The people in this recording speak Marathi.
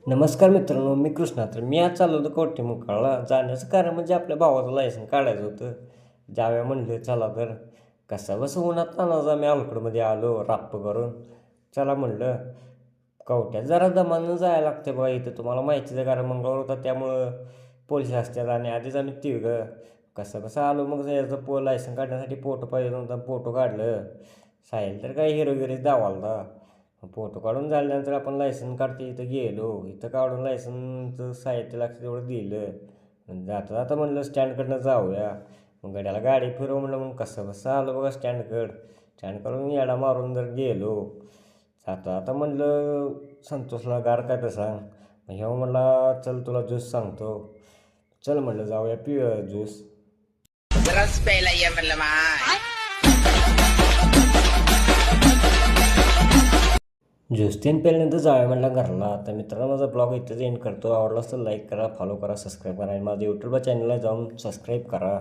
नमस्कार मित्रांनो, मी कृष्णा. तर मी आज चाललो होतो कवठेमंकाळला. जाण्याचं कारण म्हणजे आपल्या भावाचं लायसन काढायचं होतं. जाऊया म्हणलं चला तर. कसाबसा उन्हात तान्हाचं आम्ही अवकडमध्ये आलो राप्प करून. चला म्हणलं, कवठ्यात जरा दमानं जायला लागते बघा. इथं तुम्हाला माहितीच आहे, कारण मंगळवार होता त्यामुळं पोलिस असतात आणि आधीच आम्ही तिघं. कसं आलो मग याचं लायसन काढण्यासाठी फोटो पाहिजे नव्हता, फोटो काढलं. साहिल तर काय हिरोगिरी दावालता. फोटो काढून झाल्यानंतर आपण लायसन काढते इथं गेलो. इथं काढून लायसनचं साहित्य लागतं तेवढं दिलं. जाता जाता म्हणलं स्टँडकडनं जाऊया. मग गड्याला गाडी फिरव म्हणलं, मग कसं आलो बघा स्टँडकडून येडा मारून जर गेलो. जाता आता म्हणलं संतोषला गार काय तर सांग. मग ह्यो म्हणला चल तुला ज्यूस सांगतो. चल म्हणलं जाऊया पिऊया ज्यूस. रस प्यायला ये म्हणलं माय. ज्यूस तीन पेल्यानंतर जाऊया म्हणलं घरला. तर मित्रांनो, माझा ब्लॉग इथेच एंड करतो. आवडला असेल लाईक करा, फॉलो करा, सबस्क्राईब करा आणि माझ्या यूट्यूबच्या चॅनलला जाऊन सबस्क्राईब करा.